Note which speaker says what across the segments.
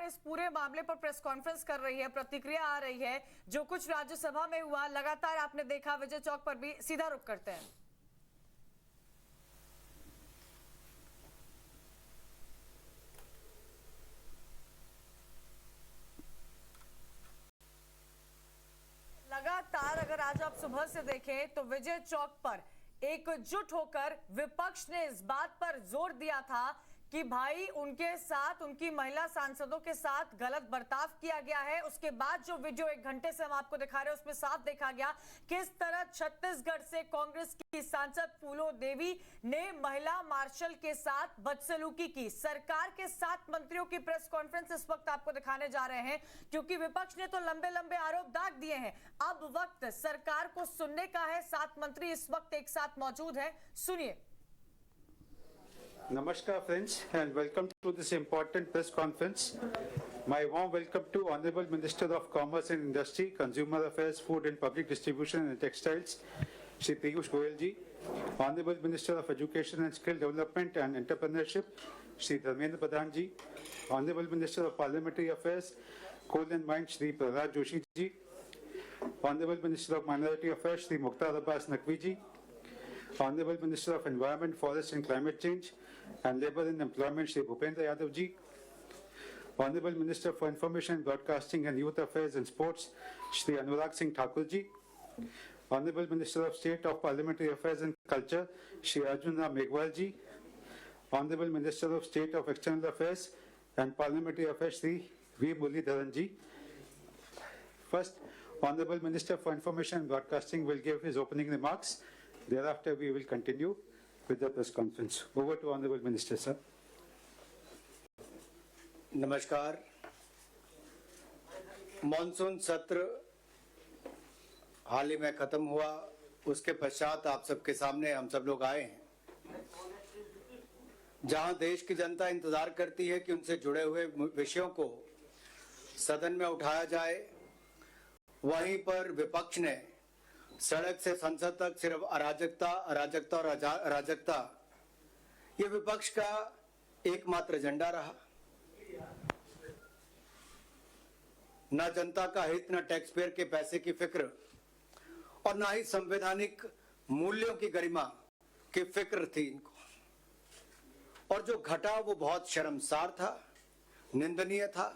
Speaker 1: इस पूरे मामले पर प्रेस कॉन्फ्रेंस कर रही है, प्रतिक्रिया आ रही है। जो कुछ राज्यसभा में हुआ, लगातार आपने देखा, विजय चौक पर भी। सीधा रुख करते हैं। लगातार अगर आज आप सुबह से देखें तो विजय चौक पर एकजुट होकर विपक्ष ने इस बात पर जोर दिया था कि भाई उनके साथ, उनकी महिला सांसदों के साथ गलत बर्ताव किया गया है। उसके बाद जो वीडियो 1 घंटे से हम आपको दिखा रहे हैं उसमें साफ देखा गया किस तरह छत्तीसगढ़ से कांग्रेस की सांसद फूलो देवी ने महिला मार्शल के साथ बदसलूकी की। सरकार के 7 मंत्रियों की प्रेस कॉन्फ्रेंस इस वक्त आपको दिखाने जा रहे हैं, क्योंकि विपक्ष ने तो लंबे लंबे आरोप दाग दिए हैं। अब वक्त सरकार को सुनने का है। 7 मंत्री इस वक्त एक साथ मौजूद हैं, सुनिए।
Speaker 2: Namaskar friends and welcome to this important press conference. My warm welcome to Honorable Minister of Commerce and Industry, Consumer Affairs, Food and Public Distribution and Textiles, Shri Piyush Goyal ji. Honorable Minister of Education and Skill Development and Entrepreneurship, Shri Dharmendra Pradhan ji. Honorable Minister of Parliamentary Affairs, Coal and Mines, Shri Prahlad Joshi ji. Honorable Minister of Minority Affairs, Shri Mukhtar Abbas Naqvi ji. Honorable Minister of Environment, Forest and Climate Change and Labour and Employment, Shri Bhupendra Yadav ji. Honorable Minister for Information, Broadcasting and Youth Affairs and Sports, Shri Anurag Singh Thakur ji. Honorable Minister of State of Parliamentary Affairs and Culture, Shri Arjun Ram Meghwal ji. Honorable Minister of State of External Affairs and Parliamentary Affairs, Shri V. Muralidharan ji. First, Honorable Minister for Information and Broadcasting will give his opening remarks. Thereafter, we will continue with the press conference. Over to Honorable Minister, sir.
Speaker 3: नमस्कार। Monsoon सत्र हाल ही में खत्म हुआ, उसके पश्चात आप सबके सामने हम सब लोग आए हैं, जहां देश की जनता इंतजार करती है कि उनसे जुड़े हुए विषयों को सदन में उठाया जाए। वहीं पर विपक्ष ने सड़क से संसद तक सिर्फ अराजकता, अराजकता और अराजकता, ये विपक्ष का एकमात्र एजेंडा रहा। ना जनता का हित, ना टैक्स पेयर के पैसे की फिक्र और ना ही संवैधानिक मूल्यों की गरिमा की फिक्र थी इनको। और जो घटा वो बहुत शर्मसार था, निंदनीय था।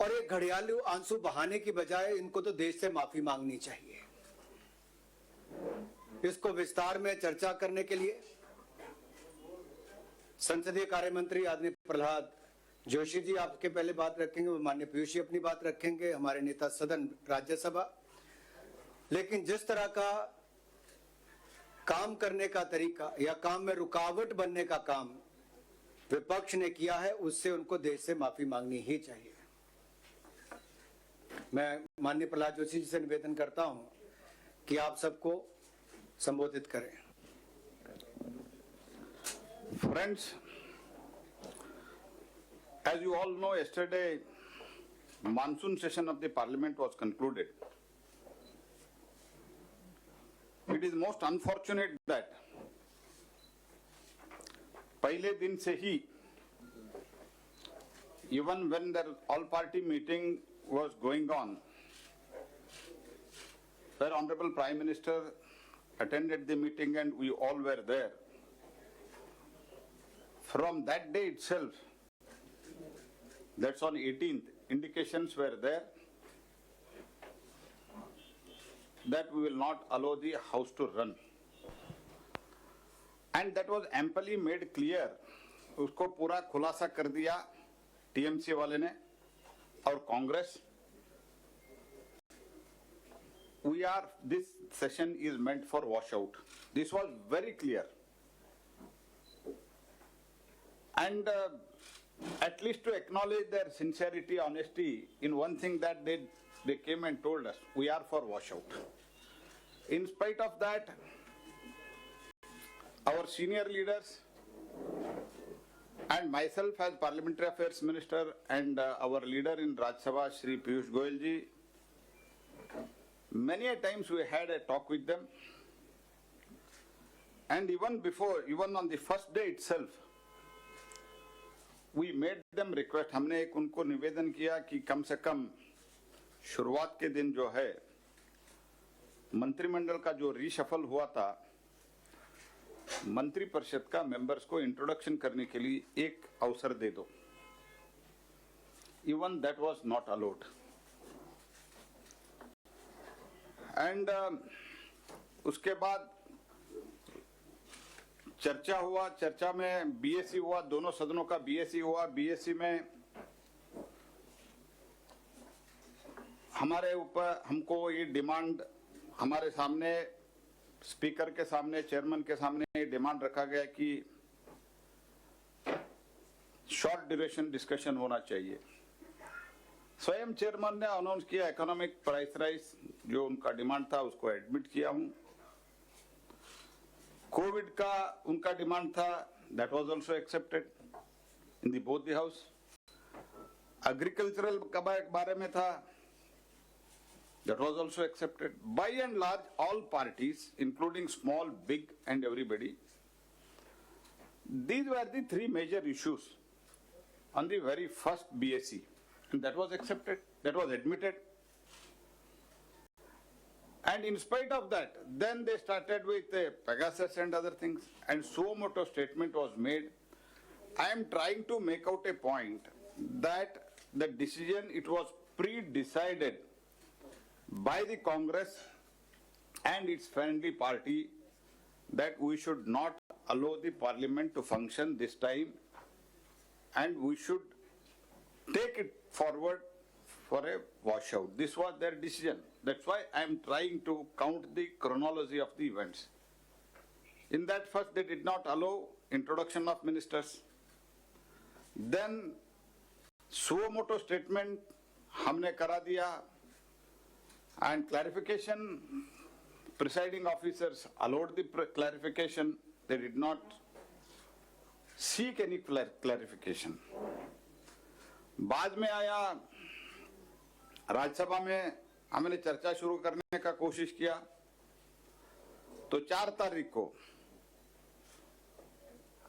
Speaker 3: और एक घड़ियालू आंसू बहाने की बजाय इनको तो देश से माफी मांगनी चाहिए। इसको विस्तार में चर्चा करने के लिए संसदीय कार्य मंत्री आदरणीय प्रहलाद जोशी जी आपके पहले बात रखेंगे, माननीय पीयूष जी अपनी बात रखेंगे, हमारे नेता सदन राज्यसभा। लेकिन जिस तरह का काम करने का तरीका या काम में रुकावट बनने का काम विपक्ष ने किया है, उससे उनको देश से माफी मांगनी ही चाहिए। मैं माननीय प्रहलाद जोशी जी से निवेदन करता हूं कि आप सबको संबोधित करें।
Speaker 4: Friends, as you all know, yesterday monsoon session of the parliament was concluded. It is most unfortunate that पहले दिन से ही, even when the all party meeting was going on, where Honorable Prime Minister attended the meeting and we all were there, from that day itself, that's on 18th, indications were there that we will not allow the house to run. And that was amply made clear, उसको पूरा खुलासा कर दिया TMC वाले ने और Congress. This session is meant for washout. This was very clear. And at least to acknowledge their sincerity, honesty in one thing that they came and told us, we are for washout. In spite of that, our senior leaders and myself as Parliamentary Affairs Minister and our leader in Rajya Sabha, Shri Piyush Goyal ji, many a times we had a talk with them. And even on the first day itself, we made them request, हमने एक उनको निवेदन किया कि कम से कम शुरुआत के दिन जो है मंत्रिमंडल का जो रीशफल हुआ था, मंत्री परिषद का मेंबर्स को इंट्रोडक्शन करने के लिए एक अवसर दे दो. Even that was not allowed. And उसके बाद चर्चा हुआ, चर्चा में बीएससी हुआ, दोनों सदनों का बीएससी हुआ. बीएससी में हमारे ऊपर हमको ये डिमांड हमारे सामने स्पीकर के सामने, चेयरमैन के सामने ये डिमांड रखा गया कि शॉर्ट ड्यूरेशन डिस्कशन होना चाहिए. स्वयं चेयरमैन ने अनाउंस किया इकोनॉमिक प्राइस राइज, जो उनका डिमांड था उसको एडमिट किया हूं. कोविड का उनका डिमांड था, that was also accepted in the both the house. Agricultural का बारे में था, that was also accepted. By and large, all parties, including small, big, and everybody, these were the three major issues on the very first BSc, and that was accepted, that was admitted. And in spite of that, then they started with Pegasus and other things, and suo motu statement was made. I am trying to make out a point that the decision, it was pre-decided by the Congress and its friendly party that we should not allow the parliament to function this time, and we should take it forward for a washout. This was their decision. That's why I am trying to count the chronology of the events. In that, first they did not allow introduction of ministers. Then suo motu statement हमने करा दिया, and clarification, presiding officers allowed the clarification. They did not seek any clarification. बाद में आया, राज्यसभा में हमने चर्चा शुरू करने का कोशिश किया, तो 4 तारीख को,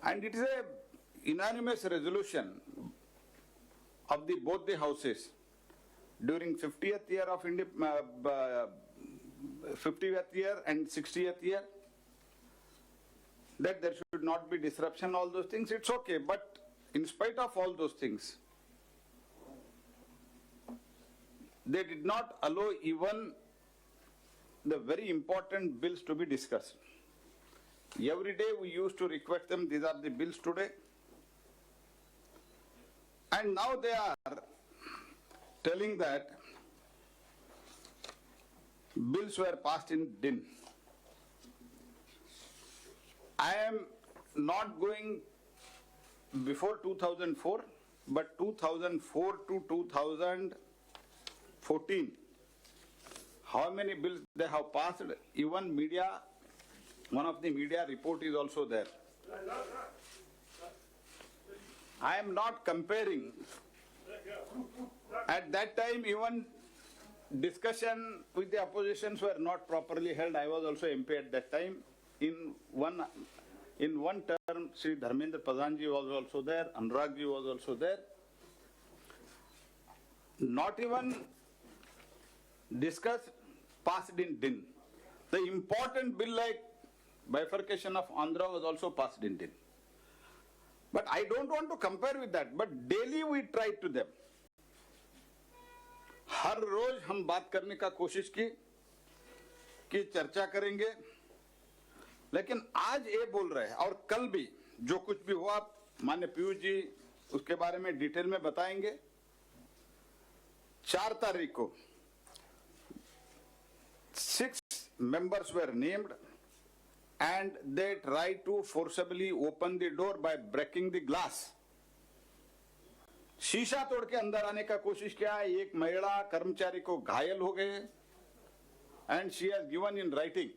Speaker 4: and it is a unanimous resolution of the both the houses during 50th year of 50th year and 60th year, that there should not be disruption, all those things. It's okay, but in spite of all those things, they did not allow even the very important bills to be discussed. Every day we used to request them, these are the bills today, and now they are telling that bills were passed in din. I am not going before 2004, but 2004 to 2014. How many bills they have passed? Even media, one of the media report is also there. I am not comparing. At that time, even discussion with the oppositions were not properly held. I was also MP at that time. In one term, Sri Dharmendra Pradhan ji was also there, Anurag ji was also there. Not even discussed, passed in din. The important bill like bifurcation of Andhra was also passed in din. But I don't want to compare with that, but daily we tried to them. हर रोज हम बात करने का कोशिश की कि चर्चा करेंगे, लेकिन आज ये बोल रहे हैं और कल भी जो कुछ भी हुआ माननीय पीयूष जी उसके बारे में डिटेल में बताएंगे. 4 तारीख को 6 members were named and they tried to forcibly open the door by breaking the glass. शीशा तोड़ के अंदर आने का कोशिश किया. एक महिला कर्मचारी को घायल हो गए and she has given in writing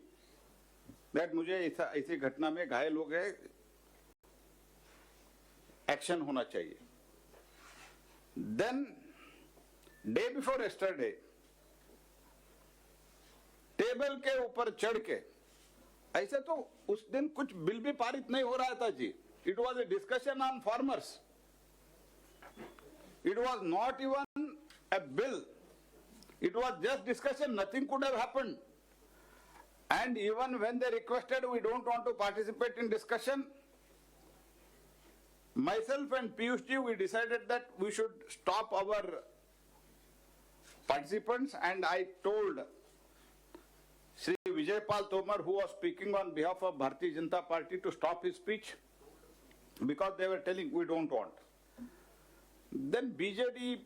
Speaker 4: that मुझे ऐसी घटना में घायल हो गए, एक्शन होना चाहिए. Then day before yesterday table के ऊपर चढ़ के, ऐसे तो उस दिन कुछ बिल भी पारित नहीं हो रहा था जी. It was a discussion on farmers. It was not even a bill. It was just discussion. Nothing could have happened. And even when they requested, we don't want to participate in discussion, myself and Piyush ji, we decided that we should stop our participants, and I told Shri Vijay Pal Tomar, who was speaking on behalf of Bharatiya Janata Party, to stop his speech because they were telling we don't want. Then BJD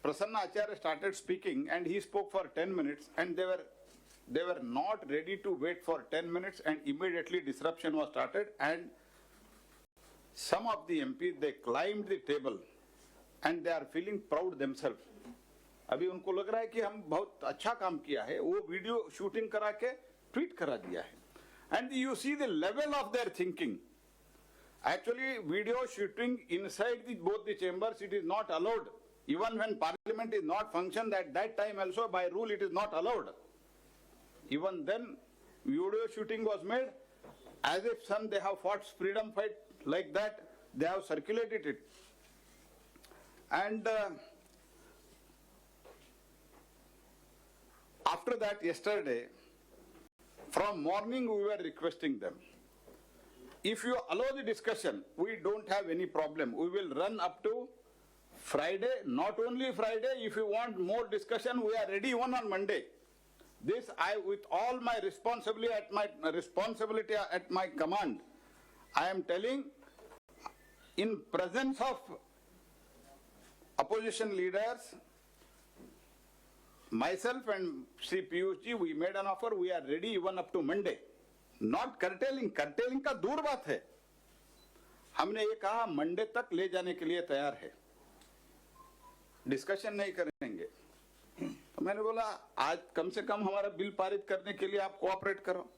Speaker 4: Prasanna Acharya started speaking, and he spoke for 10 minutes, and they were not ready to wait for 10 minutes, and immediately disruption was started, and some of the MPs, they climbed the table and they are feeling proud themselves. अभी उनको लग रहा है कि हम बहुत अच्छा काम किया है, वो वीडियो शूटिंग करा के ट्वीट करा दिया है. And you see the level of their thinking. Actually, video shooting inside both the chambers, it is not allowed. Even when parliament is not functioned, at that time also by rule it is not allowed. Even then, video shooting was made as if they have fought freedom fight like that. They have circulated it. And after that, yesterday, from morning we were requesting them, if you allow the discussion, we don't have any problem. We will run up to Friday. Not only Friday, if you want more discussion, we are ready even on Monday. This I, with all my responsibility at my command, I am telling, in presence of opposition leaders, myself and Shri Piyush ji, we made an offer, we are ready even up to Monday. Not curtailing का दूर बात है. हमने ये कहा Monday तक ले जाने के लिए तैयार है, डिस्कशन नहीं करेंगे. तो मैंने बोला आज कम से कम हमारा बिल पारित करने के लिए आप कोऑपरेट करो.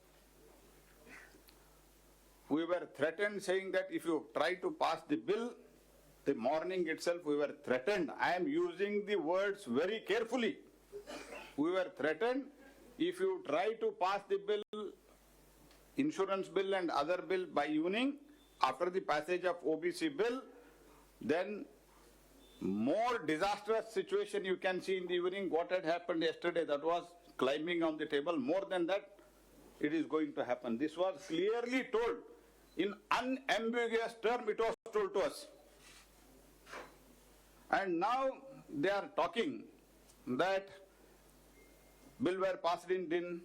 Speaker 4: We were threatened, saying that if you try to pass the bill, the morning itself we were threatened. I am using the words very carefully. We were threatened, if you try to pass the bill, insurance bill and other bill by evening, after the passage of OBC bill, then more disastrous situation you can see in the evening. What had happened yesterday, that was climbing on the table. More than that, it is going to happen. This was clearly told. In unambiguous term, it was told to us. And now they are talking that bill were passed in din,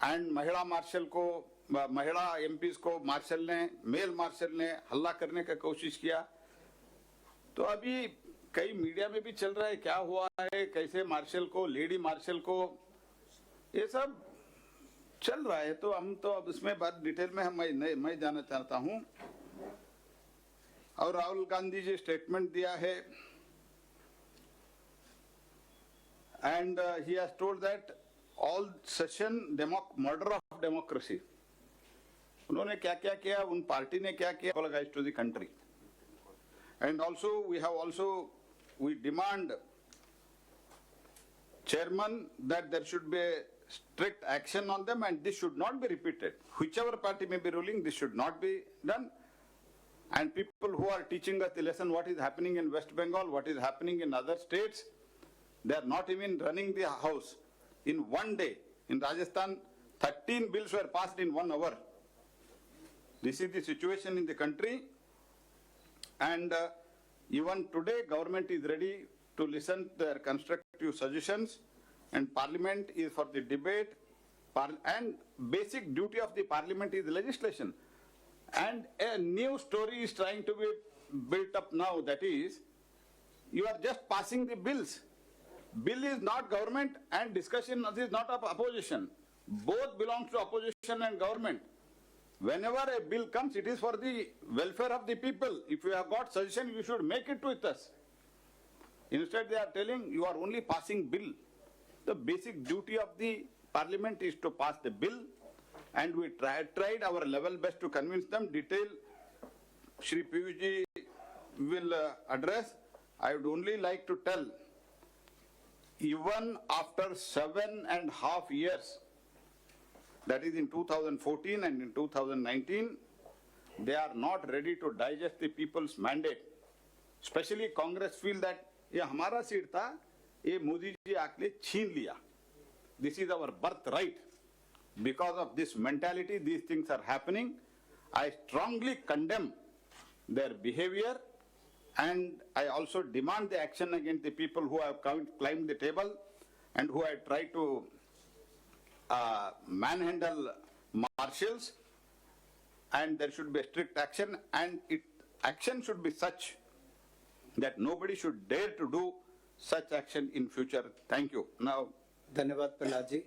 Speaker 4: and महिला martial को, महिला MPs को martial ने, mail martial ने हल्ला करने का कोशिश किया. तो अभी कई मीडिया में भी चल रहा है क्या हुआ है, कैसे मार्शल को, लेडी मार्शल को, ये सब चल रहा है. तो हम तो अब इसमें बात डिटेल में मैं जाना चाहता हूं. और राहुल गांधी जी स्टेटमेंट दिया है, and he has told that all session murder of democracy. उन्होंने क्या क्या किया, उन पार्टी ने क्या किया, apologize to the country. And also we demand chairman that there should be strict action on them, and this should not be repeated. Whichever party may be ruling, this should not be done. And people who are teaching us the lesson, what is happening in West Bengal, what is happening in other states, they are not even running the house. In one day, in Rajasthan, 13 bills were passed in 1 hour. This is the situation in the country. And even today, government is ready to listen to their constructive suggestions, and parliament is for the debate. And basic duty of the parliament is legislation. And a new story is trying to be built up now, that is, you are just passing the bills. Bill is not government, and discussion is not of opposition. Both belongs to opposition and government. Whenever a bill comes, it is for the welfare of the people. If you have got suggestion, you should make it with us. Instead, they are telling you are only passing bill. The basic duty of the parliament is to pass the bill, and we tried our level best to convince them. Detail Shri Piyush ji will address. I would only like to tell, even after 7.5 years, that is in 2014 and in 2019, they are not ready to digest the people's mandate. Specially Congress feel that ये हमारा seat था, ये मोदी जी आके छीन लिया. This is our birthright. Because of this mentality, these things are happening. I strongly condemn their behavior, and I also demand the action against the people who have climbed the table and who have tried to manhandle marshals, and there should be strict action, and action should be such that nobody should dare to do such action in future. Thank you. Now,
Speaker 3: धन्यवाद प्रहलाद जी.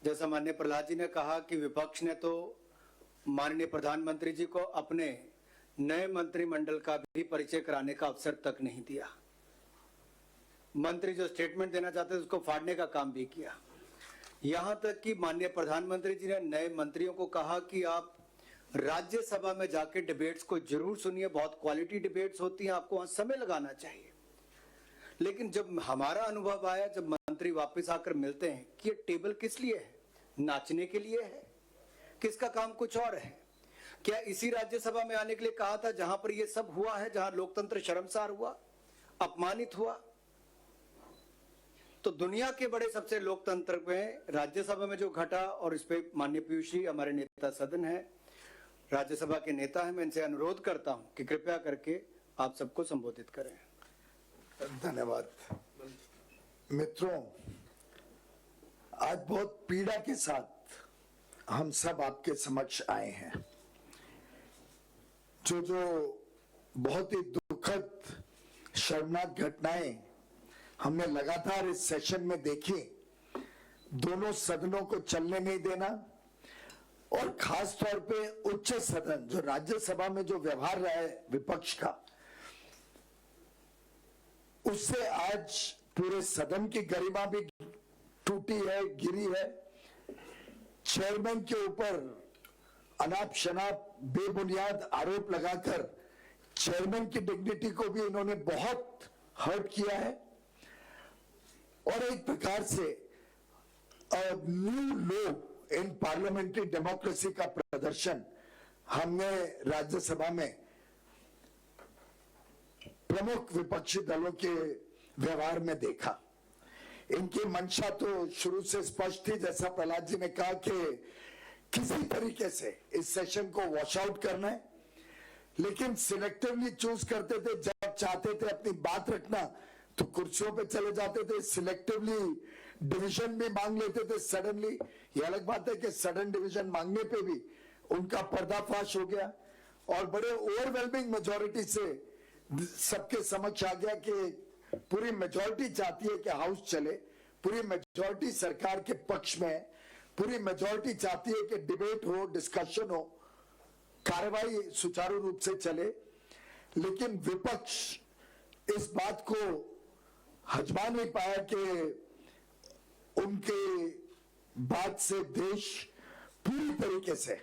Speaker 3: जैसा माननीय प्रहलाद जी ने कहा कि विपक्ष ने तो माननीय प्रधानमंत्री जी को अपने नए मंत्रिमंडल का भी परिचय कराने का अवसर तक नहीं दिया. मंत्री जो स्टेटमेंट देना चाहते थे उसको फाड़ने का काम भी किया. यहां तक कि माननीय प्रधानमंत्री जी ने नए मंत्रियों को कहा कि आप राज्यसभा में जाके डिबेट्स को जरूर सुनिए, बहुत क्वालिटी डिबेट्स होती हैं, आपको वहां समय लगाना चाहिए. लेकिन जब हमारा अनुभव आया, जब मंत्री वापस आकर मिलते हैं कि ये टेबल किस लिए है, नाचने के लिए है, किसका काम कुछ और है. क्या इसी राज्यसभा में आने के लिए कहा था जहां पर ये सब हुआ है, जहां लोकतंत्र शर्मसार हुआ, अपमानित हुआ. तो दुनिया के बड़े सबसे लोकतंत्र में राज्यसभा में जो घटा, और इस पे माननीय पीयूष जी हमारे नेता सदन है, राज्यसभा के नेता हैं, मैं इनसे अनुरोध करता हूं कि कृपया करके आप सबको संबोधित करें.
Speaker 5: धन्यवाद. मित्रों, आज बहुत पीड़ा के साथ हम सब आपके समक्ष आए हैं. जो बहुत ही दुखद शर्मनाक घटनाएं हमने लगातार इस सेशन में देखी, दोनों सदनों को चलने नहीं देना, और खास तौर पे उच्च सदन जो राज्यसभा में जो व्यवहार रहा है विपक्ष का, उससे आज पूरे सदन की गरिमा भी टूटी है, गिरी है. चेयरमैन के ऊपर अनाप शनाप बेबुनियाद आरोप लगाकर चेयरमैन की डिग्निटी को भी इन्होंने बहुत हर्ट किया है, और एक प्रकार से न्यू लो इन पार्लियामेंट्री डेमोक्रेसी का प्रदर्शन हमने राज्यसभा में प्रमुख विपक्षी दलों के व्यवहार में देखा. इनकी मंशा तो शुरू से स्पष्ट थी, जैसा प्रहलाद जी ने कहा कि किसी तरीके से इस सेशन को वॉश आउट करना है, लेकिन सिलेक्टिवली चूज करते थे. जब चाहते थे अपनी बात रखना तो कुर्सियों पे चले जाते थे, सिलेक्टिवली डिवीजन भी मांग लेते थे सडनली. ये अलग बात है कि सडन डिवीजन मांगने पे भी उनका पर्दाफाश हो गया, और बड़े ओवरवेलमिंग मेजोरिटी से सबके समक्ष आ गया कि पूरी मेजोरिटी चाहती है कि हाउस चले, पूरी मेजोरिटी सरकार के पक्ष में है, पूरी मेजोरिटी चाहती है कि डिबेट हो, डिस्कशन हो, कार्रवाई सुचारू रूप से चले. लेकिन विपक्ष इस बात को हजमा नहीं पाया कि उनके बात से देश पूरी तरीके से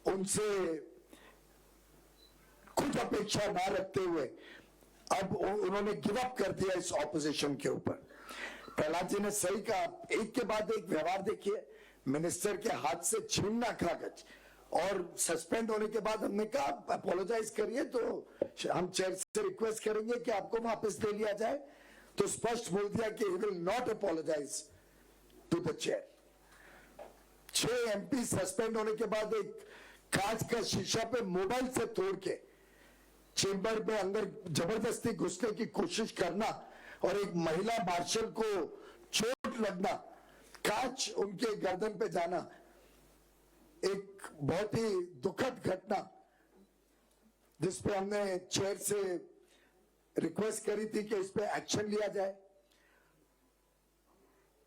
Speaker 5: उनसे कुछ अपेक्षा ना रखते हुए अब उन्होंने गिव अप कर दिया इस ऑपोजिशन के ऊपर. प्रहलाद जी ने सही कहा, एक के बाद एक व्यवहार देखिए. मिनिस्टर के हाथ से छीनना कागज, और सस्पेंड होने के बाद हमने कहा अपोलोजाइज करिए, तो हम चेयर से रिक्वेस्ट करेंगे कि आपको वापस ले लिया जाए, तो स्पष्ट बोल दिया कि he will not apologise to the chair. 6 MP suspend होने के बाद एक कांच का शीशा पे मोबाइल से तोड़ के चेंबर में अंदर जबरदस्ती घुसने की कोशिश करना, और एक महिला मार्शल को चोट लगना, कांच उनके गर्दन पे जाना, एक बहुत ही दुखद घटना जिसपे हमने चेयर से रिक्वेस्ट करी थी कि इस पे एक्शन लिया जाए.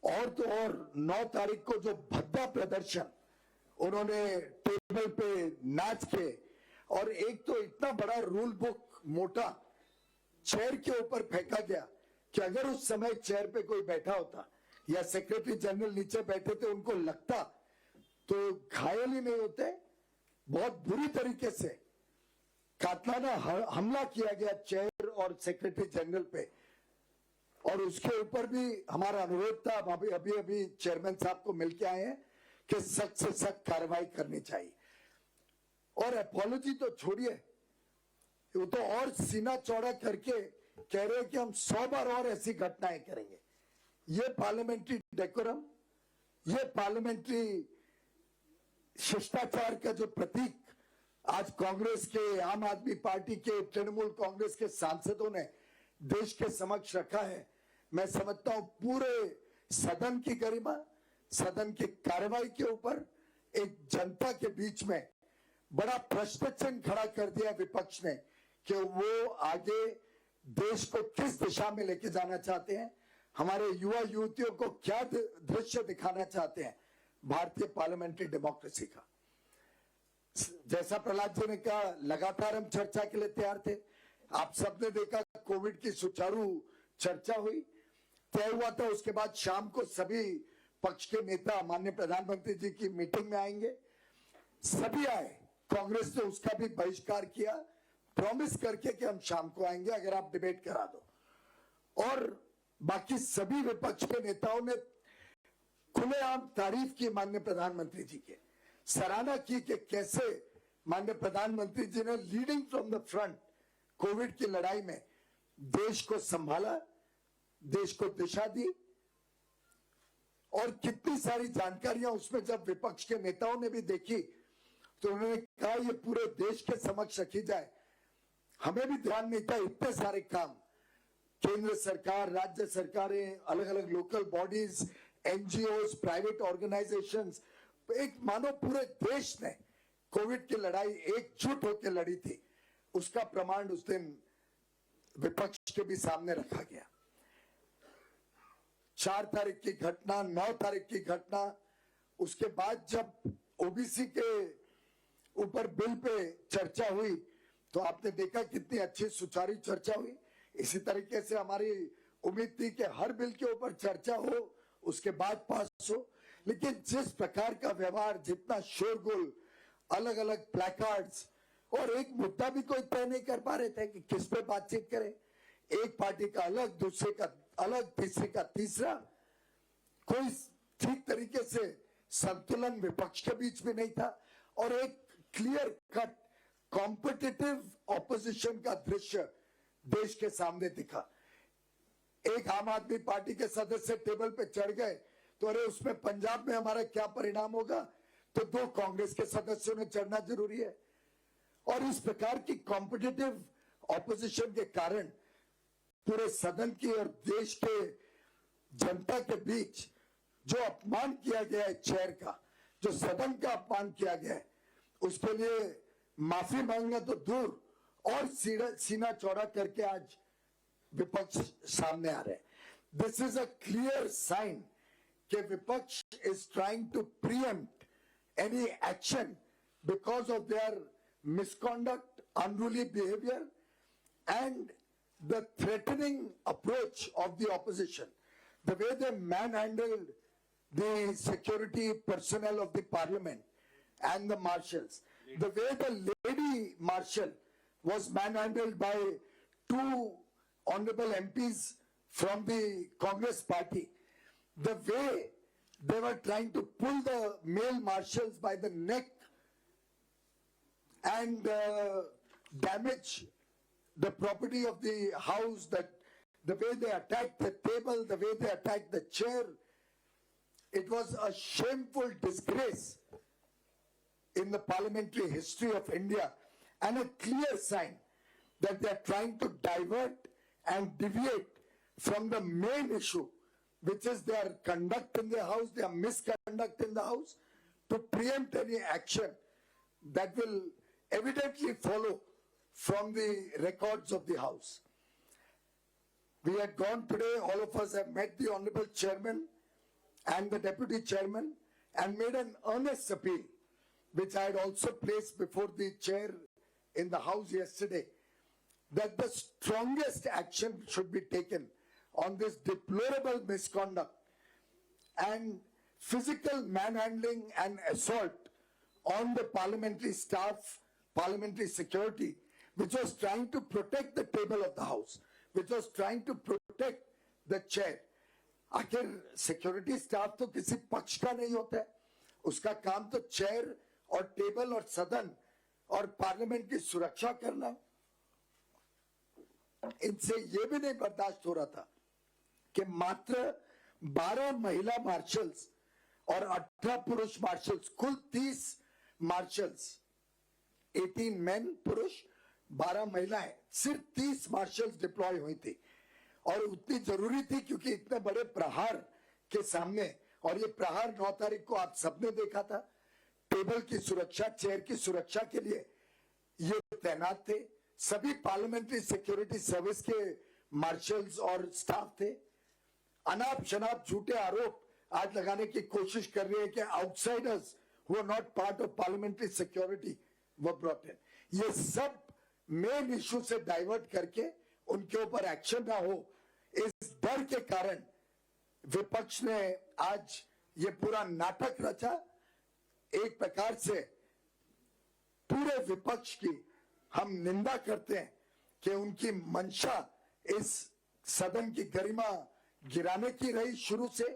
Speaker 5: और तो और 9 तारीख को जो भद्दा प्रदर्शन उन्होंने टेबल पे नाच के, और एक तो इतना बड़ा रूल बुक मोटा चेयर के ऊपर फेंका गया कि अगर उस समय चेयर पे कोई बैठा होता या सेक्रेटरी जनरल नीचे बैठे थे, उनको लगता तो घायल ही नहीं होते. बहुत बुरी तरीके से कातलाना हमला किया गया चेयर और सेक्रेटरी जनरल पे, और उसके ऊपर भी हमारा अनुरोध था, अभी चेयरमैन साहब को मिलके आए हैं कि सख्त से सख्त कार्रवाई करनी चाहिए. और अपॉलॉजी तो छोड़िए, वो तो और सीना चौड़ा करके कह रहे हैं कि हम 100 बार और ऐसी घटनाएं करेंगे। ये पार्लियामेंट्री डेकोरम, ये पार्लियामेंट्री शिष्टाचार का जो प्रतीक आज कांग्रेस के, आम आदमी पार्टी के, तृणमूल कांग्रेस के सांसदों ने देश के समक्ष रखा है, मैं समझता हूं पूरे सदन की गरिमा, सदन की कार्रवाई के ऊपर एक जनता के बीच में बड़ा प्रश्न चिन्ह खड़ा कर दिया विपक्ष ने कि वो आगे देश को किस दिशा में लेके जाना चाहते हैं, हमारे युवा युवतियों को क्या दृश्य दिखाना चाहते हैं भारतीय पार्लियामेंट्री डेमोक्रेसी का। जैसा प्रहलाद जी ने कहा, लगातार हम चर्चा के लिए तैयार थे। आप सबने देखा कोविड की सुचारू चर्चा हुई, तय हुआ था उसके बाद शाम को सभी पक्ष के नेता माननीय प्रधानमंत्री जी की मीटिंग में आएंगे। सभी आए, कांग्रेस ने उसका भी बहिष्कार किया, प्रॉमिस करके कि हम शाम को आएंगे अगर आप डिबेट करा दो। और बाकी सभी विपक्ष के नेताओं ने खुलेआम तारीफ की माननीय प्रधानमंत्री जी के, सराहना की कि कैसे माननीय प्रधानमंत्री जी ने leading from the front Covid की लड़ाई में देश को संभाला, देश को दिशा दी। और कितनी सारी जानकारियां उसमें जब विपक्ष के नेताओं ने भी देखी तो उन्होंने कहा ये पूरे देश के समक्ष रखी जाए। हमें भी ध्यान नहीं था, इतने सारे काम केंद्र सरकार, राज्य सरकारें, अलग अलग local bodies, NGOs, private organisations, एक मानो पूरे देश ने कोविड की लड़ाई एकजुट होकर लड़ी थी, उसका प्रमाण उस दिन विपक्ष के भी सामने रखा गया। 4 तारीख की घटना, 9 तारीख की घटना, उसके बाद जब ओबीसी के ऊपर बिल पे चर्चा हुई तो आपने देखा कितनी अच्छी सुचारू चर्चा हुई। इसी तरीके से हमारी उम्मीद थी कि हर बिल के ऊपर चर्चा हो, उसके बाद पास हो, लेकिन जिस प्रकार का व्यवहार, जितना शोरगुल, अलग अलग प्लेकार्ड्स, और एक मुद्दा भी कोई तय नहीं कर पा रहे थे कि किस पे बातचीत करें। एक पार्टी का अलग, दूसरे का अलग, तीसरे का तीसरा, कोई ठीक तरीके से संतुलन विपक्ष के बीच में नहीं था और एक क्लियर कट कॉम्पिटिटिव ऑपोजिशन का दृश्य देश के सामने दिखा। एक आम आदमी पार्टी के सदस्य टेबल पे चढ़ गए तो अरे उसमें पंजाब में हमारा क्या परिणाम होगा, तो 2 कांग्रेस के सदस्यों ने चढ़ना जरूरी है। और इस प्रकार की कॉम्पिटिटिव ऑपोजिशन के कारण पूरे सदन की और देश के जनता के बीच जो अपमान किया गया है चेयर का, जो सदन का अपमान किया गया है, उसके लिए माफी मांगना तो दूर और सीना चौड़ा करके आज विपक्ष सामने आ रहे हैं। This is a clear sign कि विपक्ष is trying to preempt any action because of their misconduct, unruly behavior, and the threatening approach of the opposition, the way they manhandled the security personnel of the parliament and the marshals, the way the lady marshal was manhandled by 2 honorable MPs from the Congress party, the way they were trying to pull the male marshals by the neck and damage the property of the house, that the way they attacked the table, the way they attacked the chair, it was a shameful disgrace in the parliamentary history of India and a clear sign that they are trying to divert and deviate from the main issue, which is their conduct in the house, their misconduct in the house, to preempt any action that will evidently follow from the records of the house. We had gone today, all of us have met the honorable chairman and the deputy chairman and made an earnest appeal, which I had also placed before the chair in the house yesterday, that the strongest action should be taken on this deplorable misconduct and physical manhandling and assault on the parliamentary staff, parliamentary security, which was trying to protect the table of the house, which was trying to protect the chair. आखिर security staff तो किसी पक्ष का नहीं होता है, उसका काम तो चेयर और टेबल और सदन और पार्लियामेंट की सुरक्षा करना है। इनसे ये भी नहीं बर्दाश्त हो रहा था कि मात्र 12 महिला मार्शल्स और 18 पुरुष मार्शल्स, कुल 30 मार्शल्स, 18 मेन पुरुष, 12 महिलाएं, सिर्फ 30 मार्शल्स डिप्लॉय हुई थी। और उतनी जरूरी थी क्योंकि इतने बड़े प्रहार के सामने, और ये प्रहार 9 तारीख को आप सबने देखा था, टेबल की सुरक्षा, चेयर की सुरक्षा के लिए ये तैनात थे। सभी पार्लियामेंट्री सिक्योरिटी सर्विस के मार्शल्स और स्टाफ थे। अनाप शनाप झूठे आरोप आज लगाने की कोशिश कर रही है कि outsiders who are not part of parliamentary security वो ब्रॉट इन। ये सब मेन इश्यू से डाइवर्ट करके उनके ऊपर एक्शन ना हो, इस डर के कारण विपक्ष ने आज ये पूरा नाटक रचा। एक प्रकार से पूरे विपक्ष की हम निंदा करते हैं कि उनकी मंशा इस सदन की गरिमा गिराने की रही। शुरू से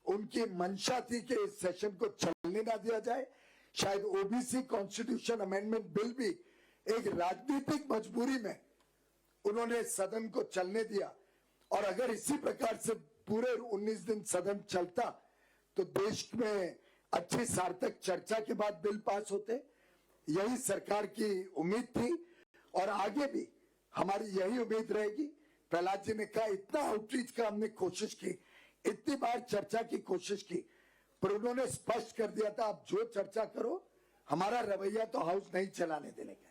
Speaker 5: उनकी मंशा थी कि इस सेशन को चलने ना दिया जाए। शायद ओबीसी कॉन्स्टिट्यूशन अमेंडमेंट बिल भी एक राजनीतिक मजबूरी में उन्होंने सदन को चलने दिया। और अगर इसी प्रकार से पूरे 19 दिन सदन चलता तो देश में अच्छी सार्थक चर्चा के बाद बिल पास होते। यही सरकार की उम्मीद थी और आगे भी हमारी यही उम्मीद रहेगी। प्रहलाद जी ने कहा इतना आउटरीच का हमने कोशिश की, इतनी बार चर्चा की कोशिश की, पर उन्होंने स्पष्ट कर दिया था आप जो चर्चा करो, हमारा रवैया तो हाउस नहीं चलाने देने का।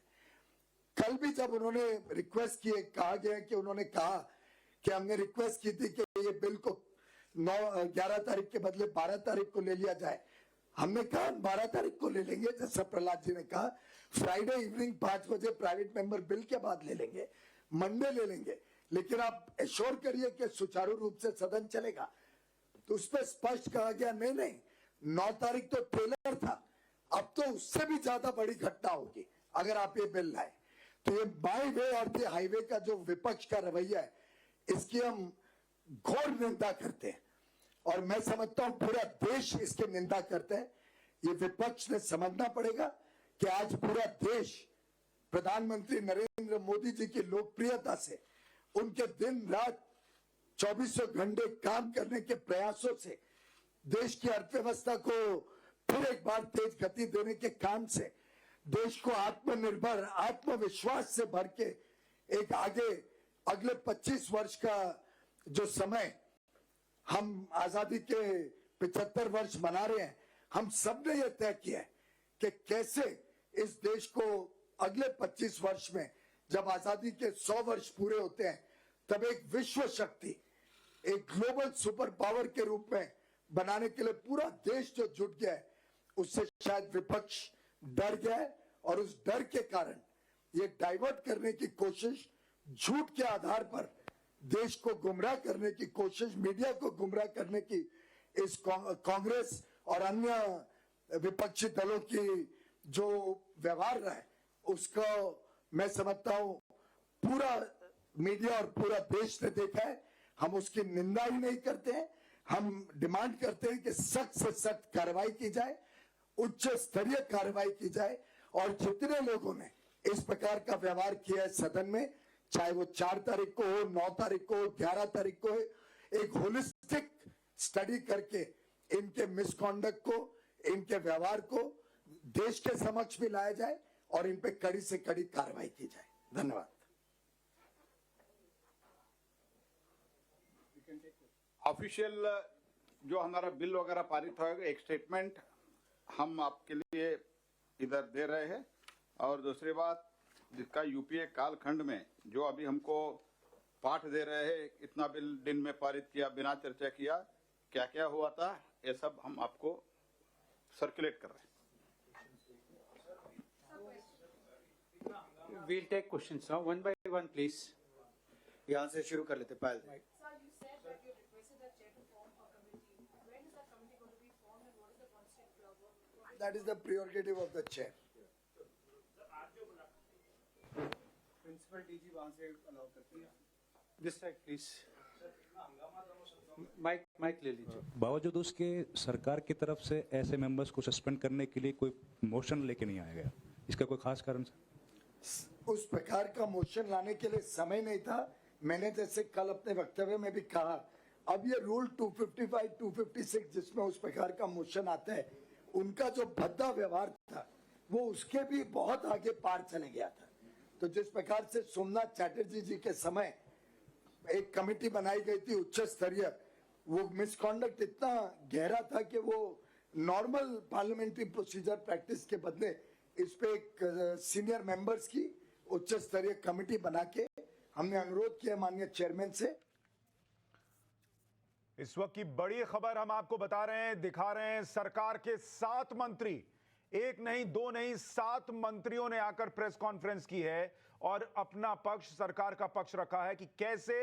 Speaker 5: कल भी जब उन्होंने रिक्वेस्ट की, कहा गया कि उन्होंने कहा कि हमने रिक्वेस्ट की थी कि ये बिल को 11 तारीख के बदले 12 तारीख को ले लिया जाए। हमने कहा 12 तारीख को ले लेंगे, जैसा प्रहलाद जी ने कहा फ्राइडे इवनिंग 5 बजे प्राइवेट मेंबर बिल के बाद ले लेंगे, मंडे ले लेंगे, लेकिन आप एश्योर करिए कि सुचारू रूप से सदन चलेगा। तो उस पर स्पष्ट कहा गया नहीं 9 तारीख तो ट्रेलर था, अब तो उससे भी ज्यादा बड़ी घटना होगी अगर आप ये बिल लाए। तो ये बाय वे और द हाईवे का जो विपक्ष का रवैया है, इसकी हम घोर निंदा करते हैं और मैं समझता हूं पूरा देश इसकी निंदा करता है। ये विपक्ष ने समझना पड़ेगा कि आज पूरा देश प्रधानमंत्री नरेंद्र मोदी जी की लोकप्रियता से, उनके दिन रात 24 घंटे काम करने के प्रयासों से, देश की अर्थव्यवस्था को फिर एक बार तेज गति देने के काम से, देश को आत्मनिर्भर, आत्मविश्वास से भर के एक आगे अगले 25 वर्ष का जो समय हम आजादी के 75 वर्ष मना रहे हैं, हम सब ने यह तय किया है कि कैसे इस देश को अगले 25 वर्ष में जब आजादी के 100 वर्ष पूरे होते हैं तब एक विश्व शक्ति, एक ग्लोबल सुपर पावर के रूप में बनाने के लिए पूरा देश जो जुट गया है, उससे शायद विपक्ष डर गया है और उस डर के कारण ये डाइवर्ट करने की कोशिश, झूठ के आधार पर देश को गुमराह करने की कोशिश, मीडिया को गुमराह करने की इस कांग्रेस और अन्य विपक्षी दलों की जो व्यवहार रहा है, उसको मैं समझता हूं पूरा मीडिया और पूरा देश ने देखा है। हम उसकी निंदा ही नहीं करते हैं, हम डिमांड करते हैं कि सख्त से सख्त कार्रवाई की जाए, उच्च स्तरीय कार्रवाई की जाए और जितने लोगों ने इस प्रकार का व्यवहार किया है सदन में, चाहे वो 4 तारीख को हो, 9 तारीख को, 11 तारीख को, एक होलिस्टिक स्टडी करके इनके मिसकॉन्डक्ट को, इनके व्यवहार को देश के समक्ष भी लाया जाए और इन पे कड़ी से कड़ी कार्रवाई की जाए। धन्यवाद।
Speaker 4: ऑफिशियल जो हमारा बिल वगैरह पारित होगा, एक स्टेटमेंट हम आपके लिए इधर दे रहे हैं। और दूसरी बात, जिसका यूपीए कालखंड में जो अभी हमको पाठ दे रहे हैं, इतना बिल दिन में पारित किया बिना चर्चा किया, क्या क्या हुआ था, ये सब हम आपको सर्कुलेट कर रहे हैं।
Speaker 6: We'll take questions now, one by one, please.
Speaker 3: यहां से शुरू कर लेते पायल।
Speaker 7: Sir, you said that you requested the chair to form a committee. When is that committee going to be formed and what is the constituent?
Speaker 5: That is the prerogative of the chair.
Speaker 6: Principal DG वहाँ से allow करती है. This side, please. Mic ले लीजिए।
Speaker 8: बावजूद उसके सरकार की तरफ से ऐसे मेंबर्स को सस्पेंड करने के लिए कोई मोशन लेके नहीं आया गया, इसका कोई खास कारण?
Speaker 5: उस प्रकार का मोशन लाने के लिए समय नहीं था, मैंने जैसे कल अपने वक्तव्य में भी कहा, अब ये रूल 255, 256 जिसमें उस प्रकार का मोशन आता है, उनका जो भद्दा व्यवहार था वो उसके भी बहुत आगे पार चले गया था। तो जिस प्रकार से सोमनाथ चैटर्जी जी के समय एक कमेटी बनाई गई थी उच्च स्तरीय, वो मिसकॉन्डक्ट इतना गहरा था कि वो नॉर्मल पार्लियामेंट्री प्रोसीजर प्रैक्टिस के बदले इस पे एक सीनियर मेंबर्स की उच्च स्तरीय कमेटी बना के हमने अनुरोध किया माननीय चेयरमैन से।
Speaker 9: इस वक्त की बड़ी खबर हम आपको बता रहे हैं, दिखा रहे हैं। सरकार के 7 मंत्री, एक नहीं, 2 नहीं, 7 मंत्रियों ने आकर प्रेस कॉन्फ्रेंस की है और अपना पक्ष, सरकार का पक्ष रखा है कि कैसे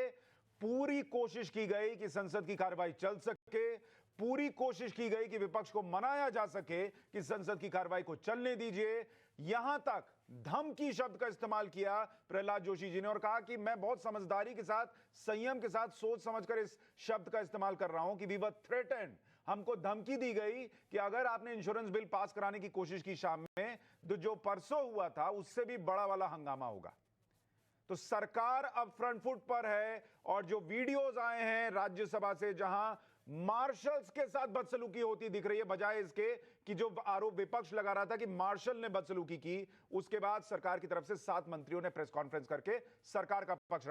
Speaker 9: पूरी कोशिश की गई कि संसद की कार्रवाई चल सके, पूरी कोशिश की गई कि विपक्ष को मनाया जा सके कि संसद की कार्रवाई को चलने दीजिए। यहां तक धमकी शब्द का इस्तेमाल किया प्रहलाद जोशी जी ने और कहा कि मैं बहुत समझदारी के साथ, संयम के साथ, सोच समझकर इस शब्द का इस्तेमाल कर रहा हूं कि वी वर थ्रेटेंड, हमको धमकी दी गई कि अगर आपने इंश्योरेंस बिल पास कराने की कोशिश की शाम में, तो जो परसों हुआ था उससे भी बड़ा वाला हंगामा होगा। तो सरकार अब फ्रंट फुट पर है और जो वीडियोस आए हैं राज्यसभा से जहां मार्शल्स के साथ बदसलूकी होती दिख रही है, बजाय इसके कि जो आरोप विपक्ष लगा रहा था कि मार्शल ने बदसलूकी की, उसके बाद सरकार की तरफ से 7 मंत्रियों ने प्रेस कॉन्फ्रेंस करके सरकार का पक्ष रखा।